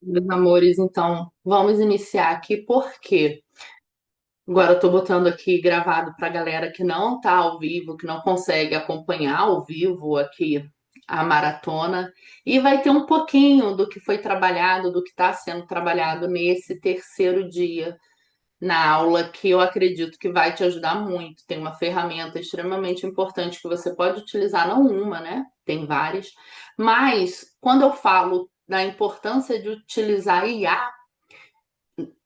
Meus amores, então vamos iniciar aqui porque agora eu tô botando aqui gravado para a galera que não tá ao vivo, que não consegue acompanhar ao vivo aqui a maratona, e vai ter um pouquinho do que foi trabalhado, do que está sendo trabalhado nesse terceiro dia na aula, que eu acredito que vai te ajudar muito. Tem uma ferramenta extremamente importante que você pode utilizar, não uma, né? Tem várias, mas quando eu falo da importância de utilizar IA,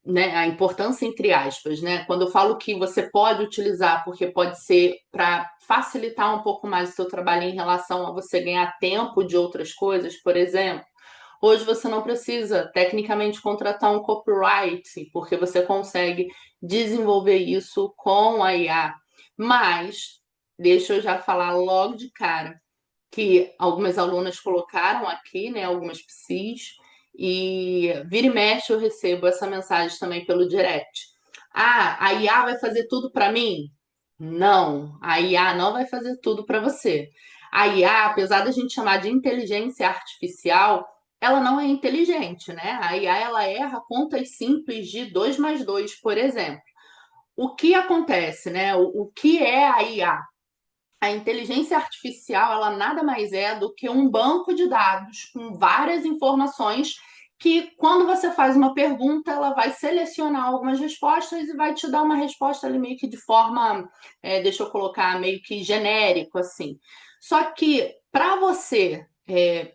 né, a importância entre aspas, né? Quando eu falo que você pode utilizar, porque pode ser para facilitar um pouco mais o seu trabalho em relação a você ganhar tempo de outras coisas, por exemplo. Hoje você não precisa tecnicamente contratar um copyright, porque você consegue desenvolver isso com a IA. Mas deixa eu já falar logo de cara que algumas alunas colocaram aqui, né, algumas psis, e vira e mexe eu recebo essa mensagem também pelo direct. Ah, a IA vai fazer tudo para mim? Não, a IA não vai fazer tudo para você. A IA, apesar da gente chamar de inteligência artificial, ela não é inteligente, né? A IA ela erra contas simples de 2 mais 2, por exemplo. O que acontece, né? O que é a IA? A inteligência artificial, ela nada mais é do que um banco de dados com várias informações que, quando você faz uma pergunta, ela vai selecionar algumas respostas e vai te dar uma resposta ali meio que de forma, deixa eu colocar, meio que genérico, assim. Só que, para você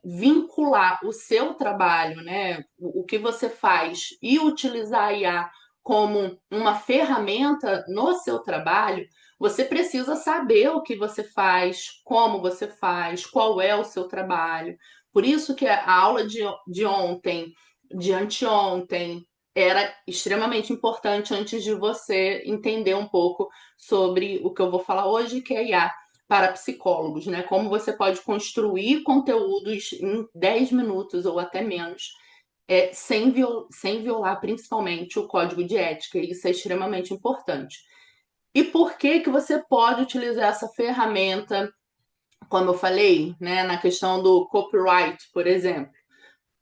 vincular o seu trabalho, né, o que você faz e utilizar a IA como uma ferramenta no seu trabalho, você precisa saber o que você faz, como você faz, qual é o seu trabalho. Por isso que a aula de ontem, de anteontem, era extremamente importante antes de você entender um pouco sobre o que eu vou falar hoje, que é IA para psicólogos, né? Como você pode construir conteúdos em 10 minutos ou até menos, sem violar principalmente o código de ética. Isso é extremamente importante. E por que que você pode utilizar essa ferramenta, como eu falei, né, na questão do copyright, por exemplo?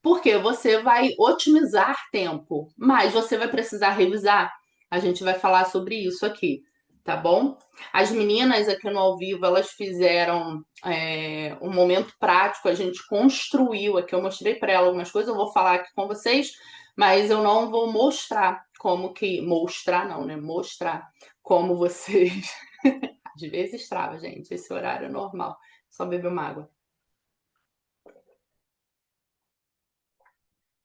Porque você vai otimizar tempo, mas você vai precisar revisar. A gente vai falar sobre isso aqui, tá bom? As meninas aqui no ao vivo, elas fizeram um momento prático, a gente construiu aqui, eu mostrei para ela algumas coisas, eu vou falar aqui com vocês, mas eu não vou mostrar como que... Mostrar não, né? Mostrar como vocês... Às vezes trava, gente, esse horário é normal. Só beber uma água.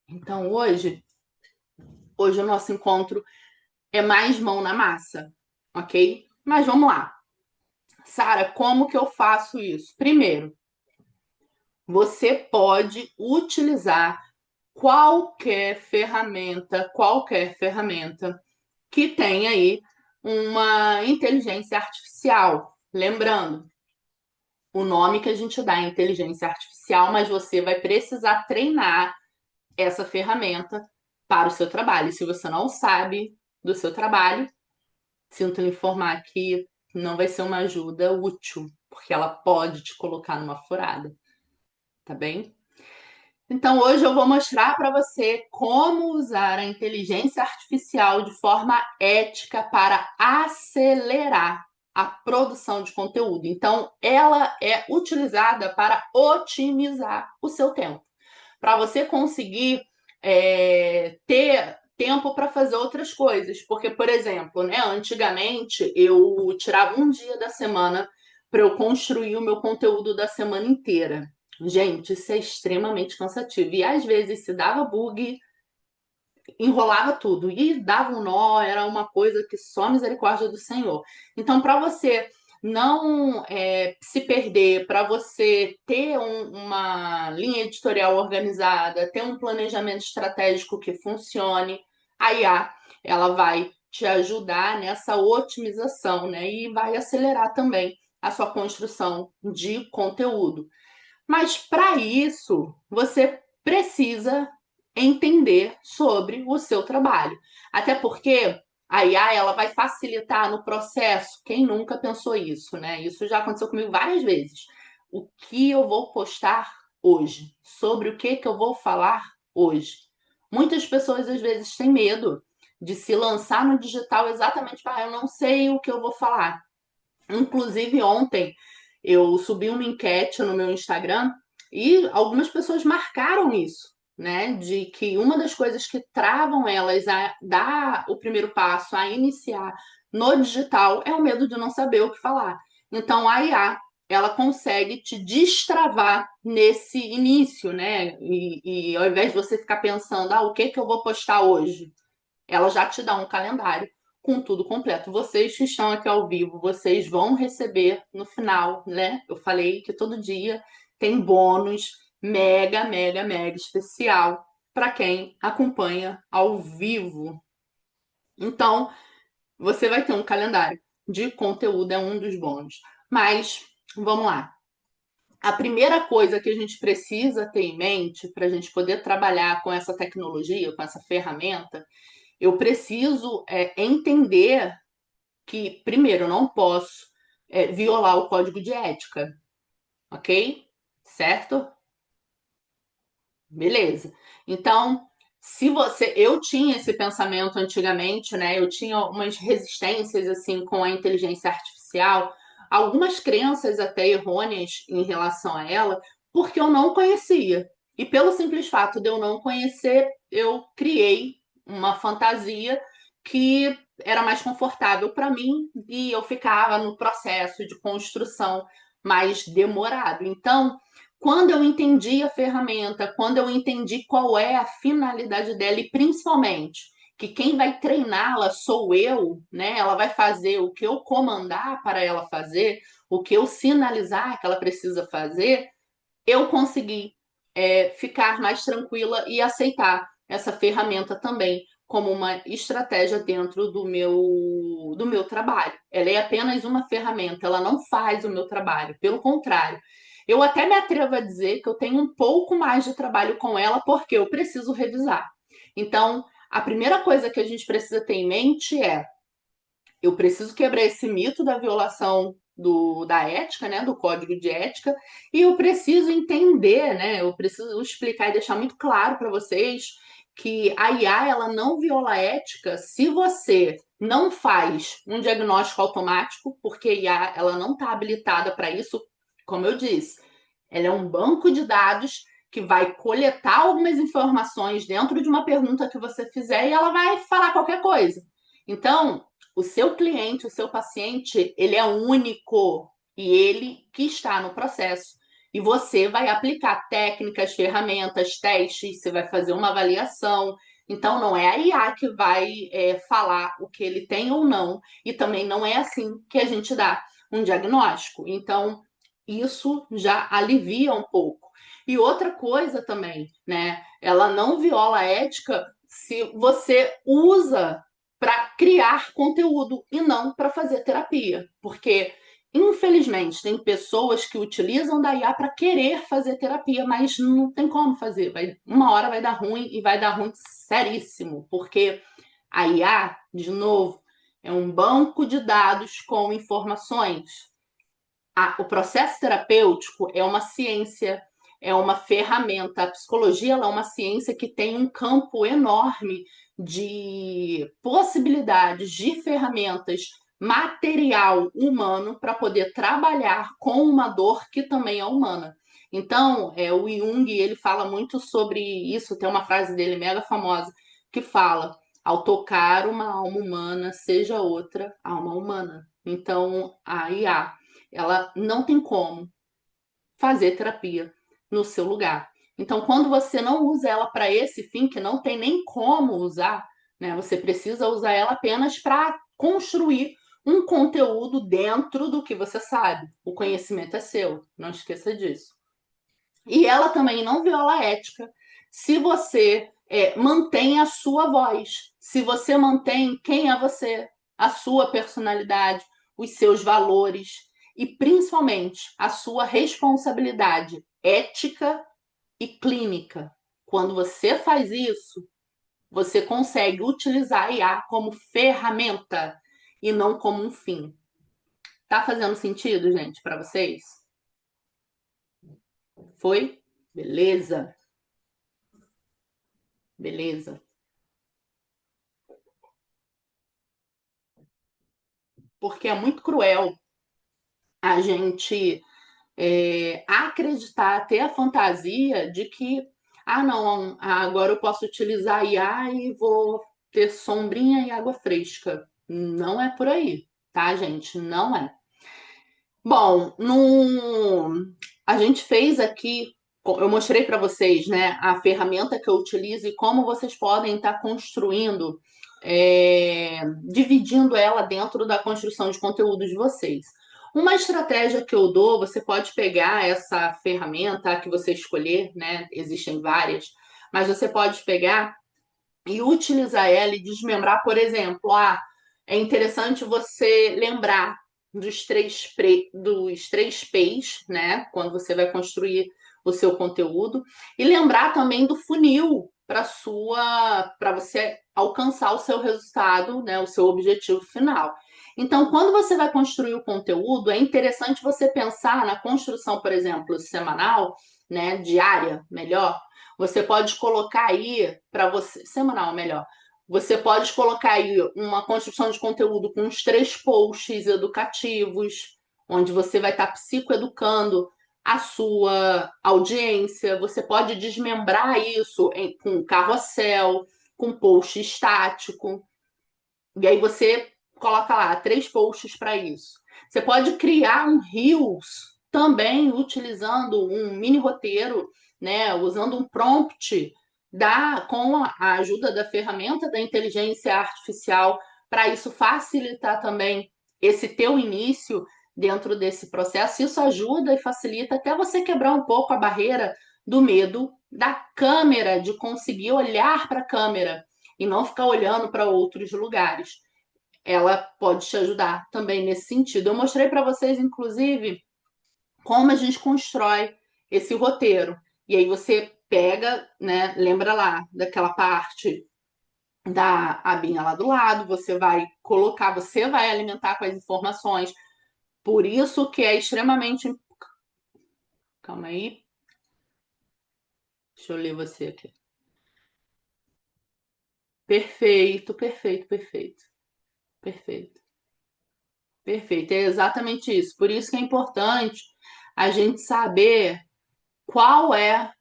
Então, hoje o nosso encontro é mais mão na massa, ok? Mas vamos lá. Sara, como que eu faço isso? Primeiro, você pode utilizar qualquer ferramenta que tenha aí uma inteligência artificial. Lembrando, o nome que a gente dá é inteligência artificial, mas você vai precisar treinar essa ferramenta para o seu trabalho. E se você não sabe do seu trabalho, sinto lhe informar que não vai ser uma ajuda útil, porque ela pode te colocar numa furada, tá bem? Então, hoje eu vou mostrar para você como usar a inteligência artificial de forma ética para acelerar a produção de conteúdo. Então, ela é utilizada para otimizar o seu tempo, para você conseguir ter tempo para fazer outras coisas. Porque, por exemplo, né, antigamente eu tirava um dia da semana para eu construir o meu conteúdo da semana inteira. Gente, isso é extremamente cansativo. E às vezes se dava bug, enrolava tudo. E dava um nó, era uma coisa que só a misericórdia do Senhor. Então, para você não se perder, para você ter uma linha editorial organizada, ter um planejamento estratégico que funcione, a IA ela vai te ajudar nessa otimização, né? E vai acelerar também a sua construção de conteúdo. Mas para isso, você precisa entender sobre o seu trabalho. Até porque a IA ela vai facilitar no processo. Quem nunca pensou isso, né? Isso já aconteceu comigo várias vezes. O que eu vou postar hoje? Sobre o que eu vou falar hoje? Muitas pessoas às vezes têm medo de se lançar no digital exatamente para eu não sei o que eu vou falar. Inclusive, ontem eu subi uma enquete no meu Instagram e algumas pessoas marcaram isso, né? De que uma das coisas que travam elas a dar o primeiro passo, a iniciar no digital, é o medo de não saber o que falar. Então, a IA, ela consegue te destravar nesse início, né? E ao invés de você ficar pensando, o que que eu vou postar hoje? Ela já te dá um calendário com tudo completo. Vocês que estão aqui ao vivo, vocês vão receber no final, né? Eu falei que todo dia tem bônus mega, mega, mega especial para quem acompanha ao vivo. Então, você vai ter um calendário de conteúdo, é um dos bônus. Mas, vamos lá. A primeira coisa que a gente precisa ter em mente para a gente poder trabalhar com essa tecnologia, com essa ferramenta, eu preciso entender que, primeiro, eu não posso violar o código de ética, ok? Certo? Beleza. Então, se você. Eu tinha esse pensamento antigamente, né? Eu tinha umas resistências, assim, com a inteligência artificial, algumas crenças até errôneas em relação a ela, porque eu não conhecia. E pelo simples fato de eu não conhecer, eu criei uma fantasia que era mais confortável para mim e eu ficava no processo de construção mais demorado. Então, quando eu entendi a ferramenta, quando eu entendi qual é a finalidade dela e principalmente que quem vai treiná-la sou eu, né? Ela vai fazer o que eu comandar para ela fazer, o que eu sinalizar que ela precisa fazer, eu consegui ficar mais tranquila e aceitar essa ferramenta também como uma estratégia dentro do meu trabalho. Ela é apenas uma ferramenta, ela não faz o meu trabalho, pelo contrário. Eu até me atrevo a dizer que eu tenho um pouco mais de trabalho com ela porque eu preciso revisar. Então, a primeira coisa que a gente precisa ter em mente é eu preciso quebrar esse mito da violação da ética, né, do código de ética, e eu preciso entender, né, eu preciso explicar e deixar muito claro para vocês que a IA ela não viola a ética se você não faz um diagnóstico automático, porque a IA ela não está habilitada para isso, como eu disse. Ela é um banco de dados que vai coletar algumas informações dentro de uma pergunta que você fizer e ela vai falar qualquer coisa. Então, o seu cliente, o seu paciente, ele é único e ele que está no processo. E você vai aplicar técnicas, ferramentas, testes, você vai fazer uma avaliação. Então, não é a IA que vai falar o que ele tem ou não, e também não é assim que a gente dá um diagnóstico. Então, isso já alivia um pouco. E outra coisa também, né? Ela não viola a ética se você usa para criar conteúdo e não para fazer terapia. Porque, infelizmente, tem pessoas que utilizam da IA para querer fazer terapia, mas não tem como fazer. Uma hora vai dar ruim e vai dar ruim seríssimo, porque a IA, de novo, é um banco de dados com informações. O processo terapêutico é uma ciência, é uma ferramenta. A psicologia é uma ciência que tem um campo enorme de possibilidades, de ferramentas, material humano para poder trabalhar com uma dor que também é humana. Então, o Jung ele fala muito sobre isso. Tem uma frase dele mega famosa que fala: ao tocar uma alma humana, seja outra alma humana. Então, a IA ela não tem como fazer terapia no seu lugar. Então, quando você não usa ela para esse fim, que não tem nem como usar, né, você precisa usar ela apenas para construir um conteúdo dentro do que você sabe. O conhecimento é seu, não esqueça disso. E ela também não viola a ética se você mantém a sua voz, se você mantém quem é você, a sua personalidade, os seus valores e principalmente a sua responsabilidade ética e clínica. Quando você faz isso, você consegue utilizar a IA como ferramenta e não como um fim. Tá fazendo sentido, gente, para vocês? Foi? Beleza. beleza? Porque é muito cruel a gente acreditar, ter a fantasia de que, ah, não, agora eu posso utilizar IA e vou ter sombrinha e água fresca. Não é por aí, tá, gente? Não é. Bom, a gente fez aqui, eu mostrei para vocês, né, a ferramenta que eu utilizo e como vocês podem estar construindo, dividindo ela dentro da construção de conteúdo de vocês. Uma estratégia que eu dou, você pode pegar essa ferramenta que você escolher, né? Existem várias, mas você pode pegar e utilizar ela e desmembrar, por exemplo, é interessante você lembrar dos três P's, né? Quando você vai construir o seu conteúdo, e lembrar também do funil para você alcançar o seu resultado, né? O seu objetivo final. Então, quando você vai construir o conteúdo, é interessante você pensar na construção, por exemplo, semanal, né? Diária, melhor, você pode colocar aí para você, semanal melhor. Você pode colocar aí uma construção de conteúdo com uns 3 posts educativos, onde você vai estar psicoeducando a sua audiência. Você pode desmembrar isso com carrossel, com post estático. E aí você coloca lá 3 posts para isso. Você pode criar um Reels também utilizando um mini roteiro, né? Usando um prompt com a ajuda da ferramenta da inteligência artificial para isso facilitar também esse teu início dentro desse processo. Isso ajuda e facilita até você quebrar um pouco a barreira do medo da câmera, de conseguir olhar para a câmera e não ficar olhando para outros lugares. Ela pode te ajudar também nesse sentido. Eu mostrei para vocês, inclusive, como a gente constrói esse roteiro. E aí você pega, né? Lembra lá daquela parte da abinha lá do lado, você vai colocar, você vai alimentar com as informações. Por isso que é extremamente. Calma aí, deixa eu ler você aqui. Perfeito, perfeito, perfeito, perfeito. Perfeito, é exatamente isso. Por isso que é importante a gente saber qual é.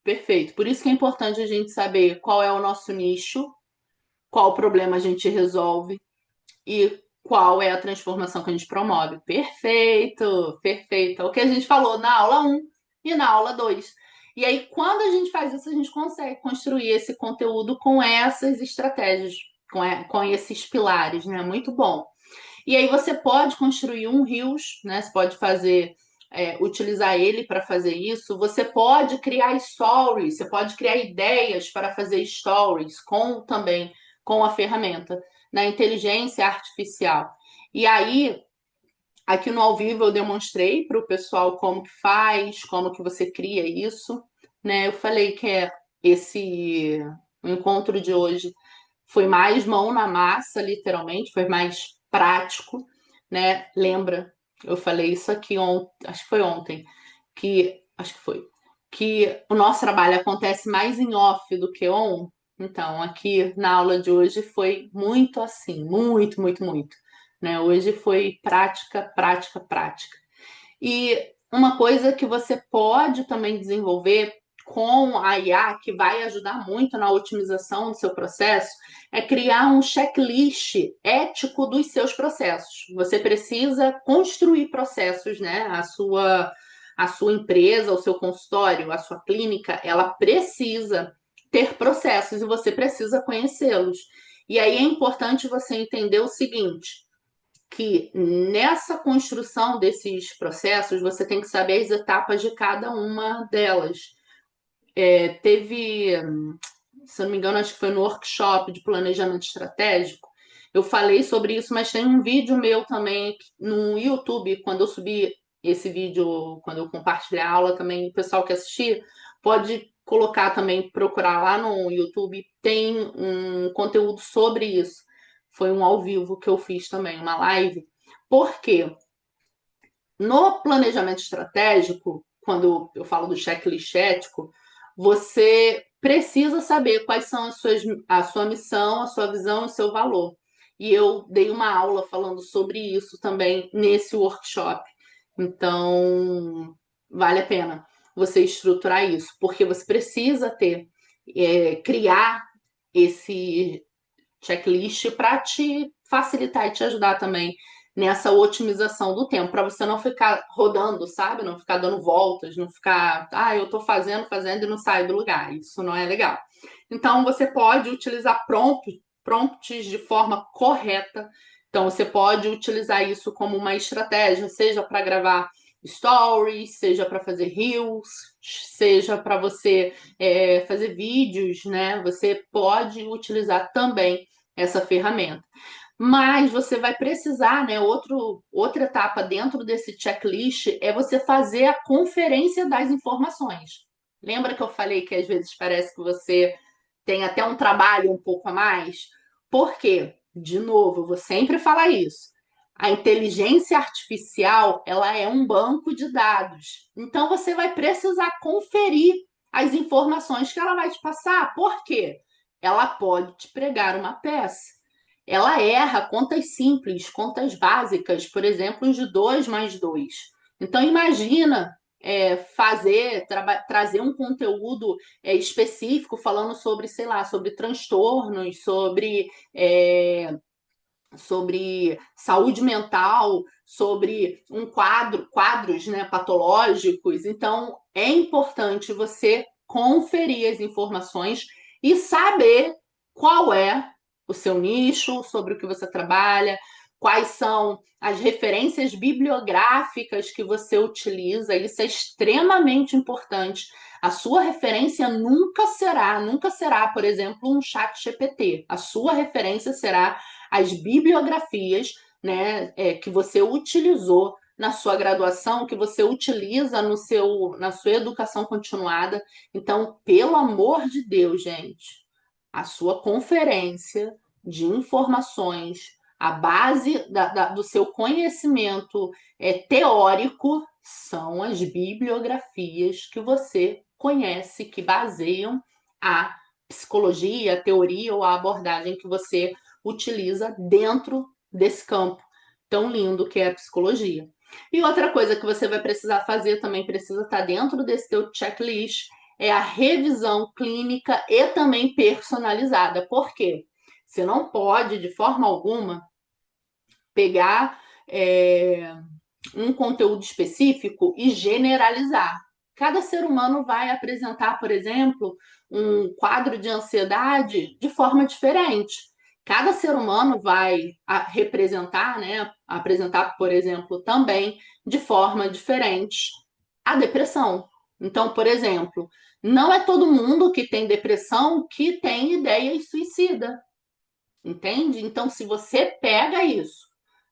Perfeito. Por isso que é importante a gente saber qual é o nosso nicho, qual problema a gente resolve e qual é a transformação que a gente promove. Perfeito, perfeito. É o que a gente falou na aula 1 e na aula 2. E aí, quando a gente faz isso, a gente consegue construir esse conteúdo com essas estratégias, com esses pilares, né? Muito bom. E aí você pode construir um Reels, né? Você pode fazer, utilizar ele para fazer isso. Você pode criar stories, você pode criar ideias para fazer stories também com a ferramenta na inteligência artificial. E aí, aqui no ao vivo eu demonstrei para o pessoal como que faz, como que você cria isso, né? Eu falei que esse o encontro de hoje foi mais mão na massa, literalmente, foi mais prático, né? Lembra, eu falei isso aqui ontem, acho que foi ontem, acho que foi, que o nosso trabalho acontece mais em off do que on. Então, aqui na aula de hoje foi muito assim, muito, muito, muito, né? Hoje foi prática, prática, prática. E uma coisa que você pode também desenvolver com a IA, que vai ajudar muito na otimização do seu processo, é criar um checklist ético dos seus processos. Você precisa construir processos, né? A sua empresa, o seu consultório, a sua clínica, ela precisa ter processos e você precisa conhecê-los. E aí é importante você entender o seguinte: que nessa construção desses processos você tem que saber as etapas de cada uma delas. Teve, se eu não me engano, acho que foi no workshop de planejamento estratégico, eu falei sobre isso, mas tem um vídeo meu também no YouTube, quando eu subi esse vídeo, quando eu compartilhar a aula também, o pessoal que assistir pode colocar também, procurar lá no YouTube, tem um conteúdo sobre isso. Foi um ao vivo que eu fiz também, uma live. Por quê? No planejamento estratégico, quando eu falo do checklist ético, você precisa saber quais são a sua missão, a sua visão e o seu valor. E eu dei uma aula falando sobre isso também nesse workshop. Então, vale a pena você estruturar isso, porque você precisa criar esse checklist para te facilitar e te ajudar também nessa otimização do tempo, para você não ficar rodando, sabe? Não ficar dando voltas, não ficar, eu tô fazendo e não saio do lugar. Isso não é legal. Então, você pode utilizar prompts de forma correta. Então, você pode utilizar isso como uma estratégia, seja para gravar stories, seja para fazer reels, seja para você fazer vídeos, né? Você pode utilizar também essa ferramenta. Mas você vai precisar, né? Outra etapa dentro desse checklist é você fazer a conferência das informações. Lembra que eu falei que às vezes parece que você tem até um trabalho um pouco a mais? Por quê? De novo, eu vou sempre falar isso. A inteligência artificial, ela é um banco de dados. Então você vai precisar conferir as informações que ela vai te passar. Por quê? Ela pode te pregar uma peça. Ela erra contas simples, contas básicas, por exemplo, de 2 mais 2. Então, imagina trazer um conteúdo específico falando sobre, sei lá, sobre transtornos, sobre saúde mental, sobre quadros, né, patológicos. Então, é importante você conferir as informações e saber qual é o seu nicho, sobre o que você trabalha, quais são as referências bibliográficas que você utiliza. Isso é extremamente importante. A sua referência nunca será, por exemplo, um chat GPT. A sua referência será as bibliografias, né, que você utilizou na sua graduação, que você utiliza na sua educação continuada. Então, pelo amor de Deus, gente, a sua conferência de informações, a base do seu conhecimento teórico são as bibliografias que você conhece, que baseiam a psicologia, a teoria ou a abordagem que você utiliza dentro desse campo tão lindo que é a psicologia. E outra coisa que você vai precisar fazer, também precisa estar dentro desse teu checklist, é a revisão clínica e também personalizada. Por quê? Você não pode, de forma alguma, pegar um conteúdo específico e generalizar. Cada ser humano vai apresentar, por exemplo, um quadro de ansiedade de forma diferente. Cada ser humano vai representar, né, apresentar, por exemplo, também de forma diferente a depressão. Então, por exemplo, não é todo mundo que tem depressão que tem ideias suicida, entende? Então, se você pega isso,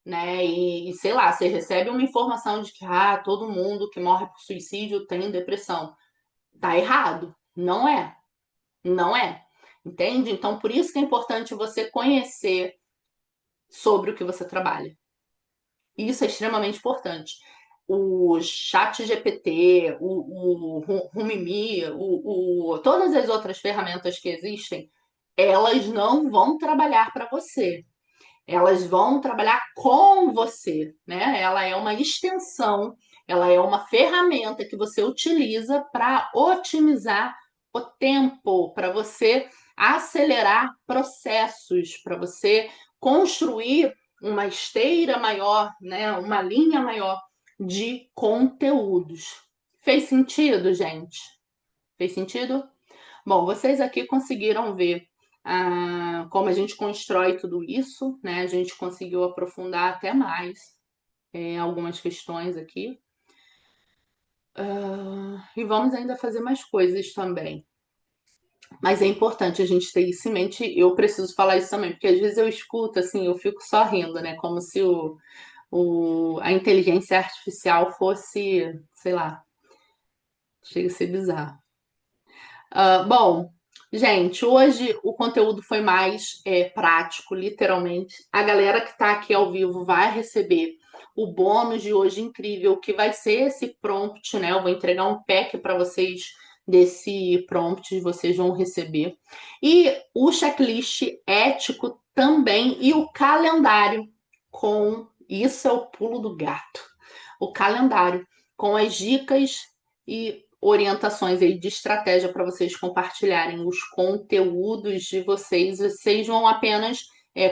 né, e sei lá, você recebe uma informação de que todo mundo que morre por suicídio tem depressão, tá errado. Não é. Não é. Entende? Então, por isso que é importante você conhecer sobre o que você trabalha. Isso é extremamente importante. O chat GPT, o Rumimi, todas as outras ferramentas que existem, elas não vão trabalhar para você. Elas vão trabalhar com você, né? Ela é uma extensão, ela é uma ferramenta que você utiliza para otimizar o tempo, para você acelerar processos, para você construir uma esteira maior, né? Uma linha maior de conteúdos. Fez sentido, gente? Fez sentido? Bom, vocês aqui conseguiram ver como a gente constrói tudo isso, né? A gente conseguiu aprofundar até mais algumas questões aqui. E vamos ainda fazer mais coisas também. Mas é importante a gente ter isso em mente. Eu preciso falar isso também, porque às vezes eu escuto assim, eu fico só rindo, né? Como se a inteligência artificial fosse, sei lá, chega a ser bizarro. Bom, gente, hoje o conteúdo foi mais prático, literalmente. A galera que está aqui ao vivo vai receber o bônus de hoje incrível, que vai ser esse prompt, né? Eu vou entregar um pack para vocês desse prompt, vocês vão receber. E o checklist ético também e o calendário com, isso é o pulo do gato, o calendário com as dicas e orientações aí de estratégia para vocês compartilharem os conteúdos de vocês. Vocês vão apenas,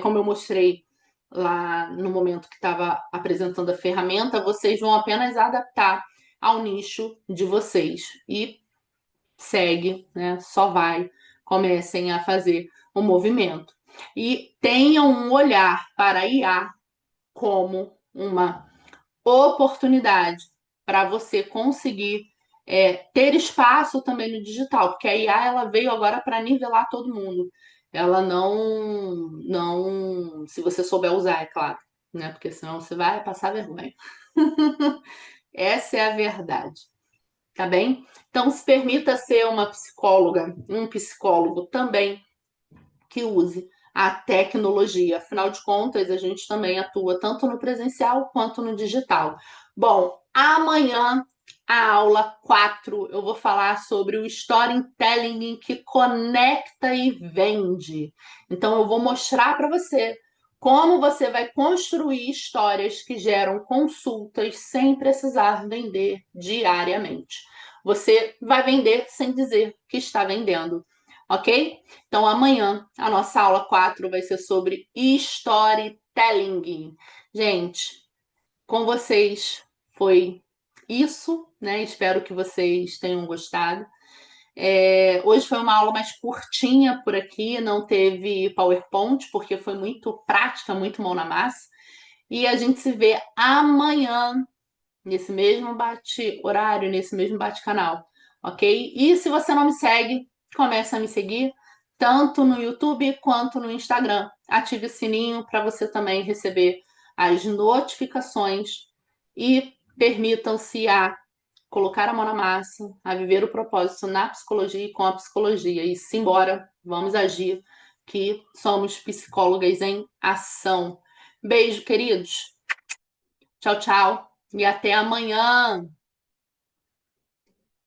como eu mostrei lá no momento que estava apresentando a ferramenta, vocês vão apenas adaptar ao nicho de vocês e segue, né? Só vai, comecem a fazer o movimento. E tenham um olhar para a IA como uma oportunidade para você conseguir ter espaço também no digital, porque a IA ela veio agora para nivelar todo mundo. Ela não, se você souber usar, é claro, né? Porque senão você vai passar vergonha. Essa é a verdade, tá bem? Então se permita ser uma psicóloga, um psicólogo também que use a tecnologia. Afinal de contas, a gente também atua tanto no presencial quanto no digital. Bom, amanhã, a aula 4, eu vou falar sobre o storytelling que conecta e vende. Então, eu vou mostrar para você como você vai construir histórias que geram consultas sem precisar vender diariamente. Você vai vender sem dizer que está vendendo, ok? Então, amanhã, a nossa aula 4 vai ser sobre storytelling. Gente, com vocês foi isso, né? Espero que vocês tenham gostado. Hoje foi uma aula mais curtinha por aqui, não teve PowerPoint, porque foi muito prática, muito mão na massa. E a gente se vê amanhã, nesse mesmo bate-horário, nesse mesmo bate-canal, ok? E se você não me segue, comece a me seguir, tanto no YouTube quanto no Instagram. Ative o sininho para você também receber as notificações e permitam-se a colocar a mão na massa, a viver o propósito na psicologia e com a psicologia. E simbora, vamos agir, que somos psicólogas em ação. Beijo, queridos. Tchau, tchau. E até amanhã.